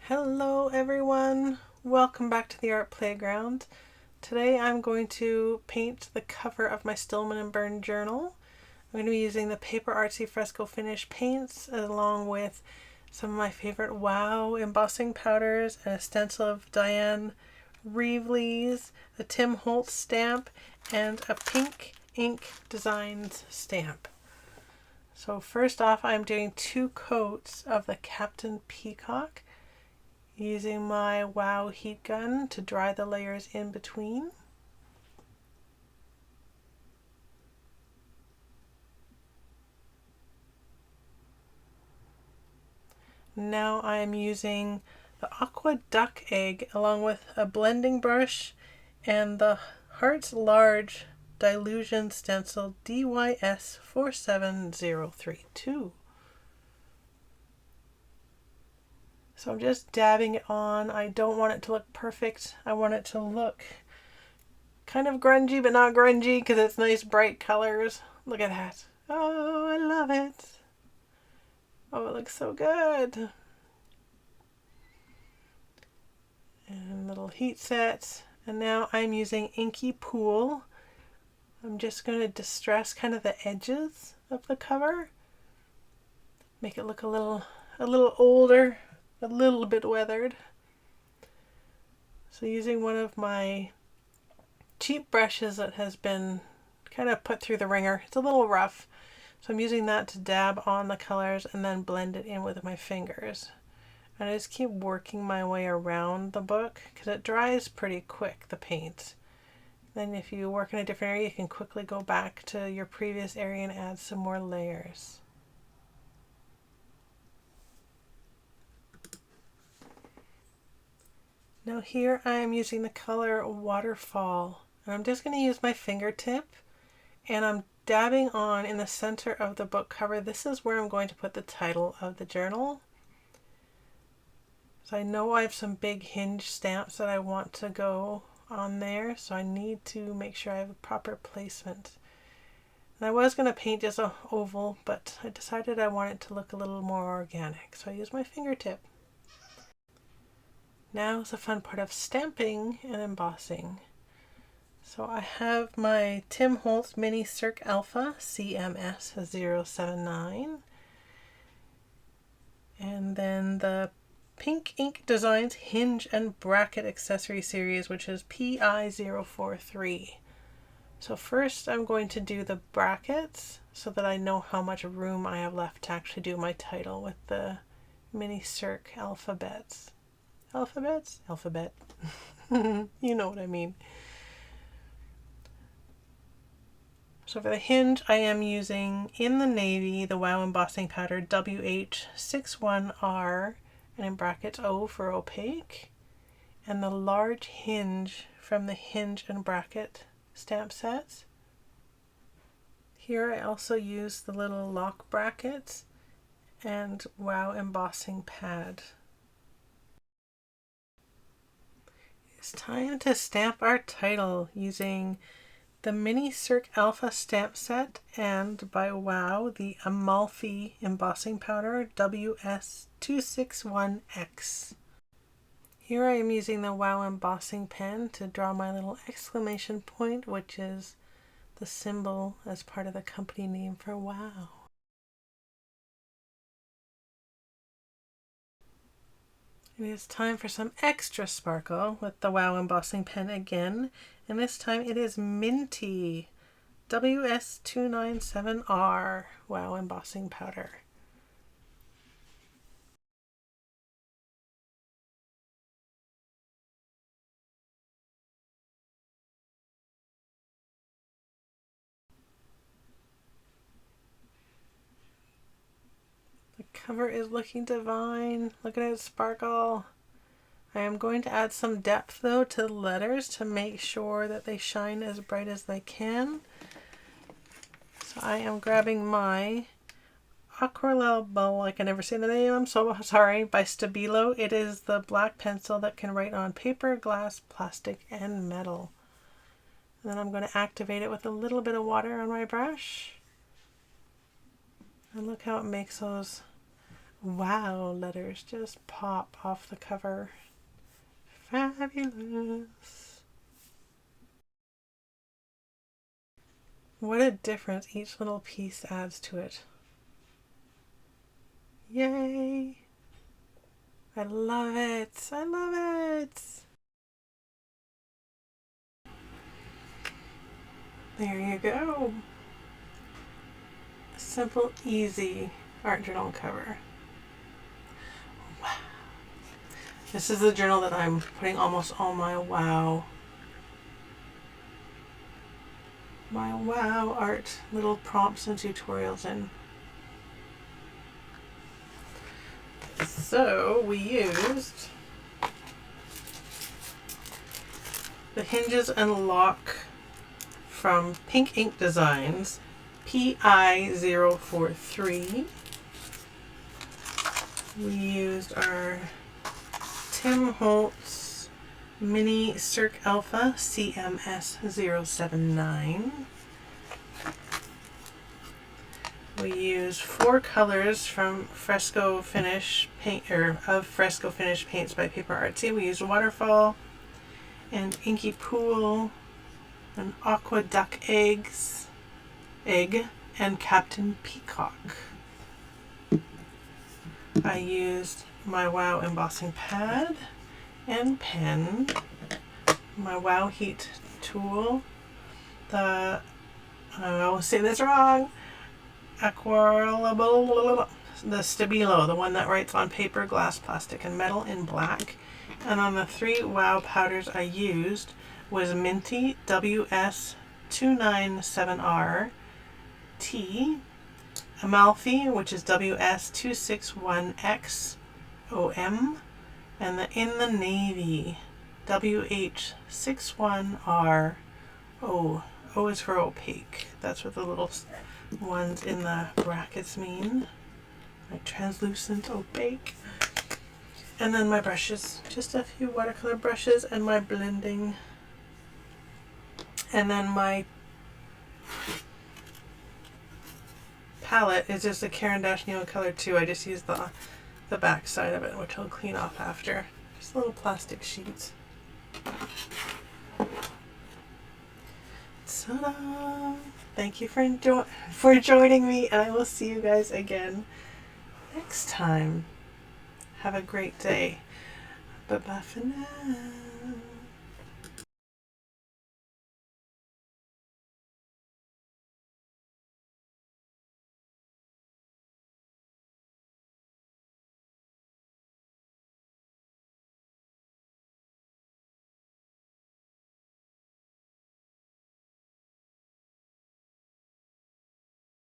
Hello everyone, welcome back to the art playground. Today I'm going to paint the cover of my Stillman and Burn journal. I'm going to be using the Paper Artsy Fresco Finish paints along with some of my favorite Wow embossing powders, a stencil of Diane Reevely's, a Tim Holtz stamp, and a Pink Ink Designs stamp. So first off, I'm doing 2 coats of the Captain Peacock, using my Wow heat gun to dry the layers in between. Now I am using the aqua duck egg along with a blending brush and the Hearts Large Dilution Stencil DYS 47032. So I'm just dabbing it on. I don't want it to look perfect. I want it to look kind of grungy, but not grungy because it's nice bright colors. Look at that. Oh, I love it. Oh, it looks so good. And little heat sets. And now I'm using Inky Pool. I'm just going to distress kind of the edges of the cover. Make it look a little older, a little bit weathered. So using one of my cheap brushes that has been kind of put through the ringer. It's a little rough. So I'm using that to dab on the colors and then blend it in with my fingers. And I just keep working my way around the book because it dries pretty quick, the paint. Then if you work in a different area, you can quickly go back to your previous area and add some more layers. Now here I am using the color Waterfall, and I'm just going to use my fingertip, and I'm dabbing on in the center of the book cover. This is where I'm going to put the title of the journal. So I know I have some big hinge stamps that I want to go on there, so I need to make sure I have a proper placement. And I was going to paint just an oval, but I decided I want it to look a little more organic, so I use my fingertip. Now is the fun part of stamping and embossing. So I have my Tim Holtz Mini Circ Alpha CMS 079, and then the Pink Ink Designs Hinge and Bracket Accessory Series, which is PI043. So first I'm going to do the brackets so that I know how much room I have left to actually do my title with the Mini Circ alphabets. Alphabet. You know what I mean. So for the hinge, I am using in the navy the Wow embossing powder WH61R, and in brackets O for opaque, and the large hinge from the hinge and bracket stamp sets. Here I also use the little lock brackets and Wow embossing pad. It's time to stamp our title using the Mini Circ Alpha stamp set and by Wow the Amalfi embossing powder WS261X. Here I am using the Wow embossing pen to draw my little exclamation point, which is the symbol as part of the company name for Wow. It is time for some extra sparkle with the Wow embossing pen again, and this time it is Minty WS297R Wow embossing powder. The cover is looking divine. Look at it sparkle. I am going to add some depth though to the letters to make sure that they shine as bright as they can. So I am grabbing my Aquarelle, I can never say the name, I'm so sorry, by Stabilo. It is the black pencil that can write on paper, glass, plastic, and metal. And then I'm going to activate it with a little bit of water on my brush. And look how it makes those wow letters just pop off the cover. Fabulous. What a difference each little piece adds to it. Yay! I love it. I love it. There you go. A simple, easy art journal cover. Wow. This is the journal that I'm putting almost all my wow art little prompts and tutorials in. So we used the Hinges and Lock from Pink Ink Designs PI043. We used our Tim Holtz Mini Circ Alpha CMS079. We used 4 colors from Fresco Finish paint, or of Fresco Finish paints by Paper Artsy. We used Waterfall and Inky Pool and Aqua Duck Egg, and Captain Peacock. I used my Wow embossing pad and pen, my Wow heat tool, I always say this wrong, the Stabilo, the one that writes on paper, glass, plastic, and metal in black. And on the 3 Wow powders I used was Minty WS297R T, Amalfi, which is WS261XOM, and the In the Navy WH61R O. O is for opaque. That's what the little ones in the brackets mean. Like translucent, opaque. And then my brushes, just a few watercolor brushes and my blending. And then my palette is just a Caran d'Ache Neon Color 2. I just used the back side of it, which I'll clean off after. Just little plastic sheets. Ta-da! Thank you for joining me, and I will see you guys again next time. Have a great day. Bye-bye for now.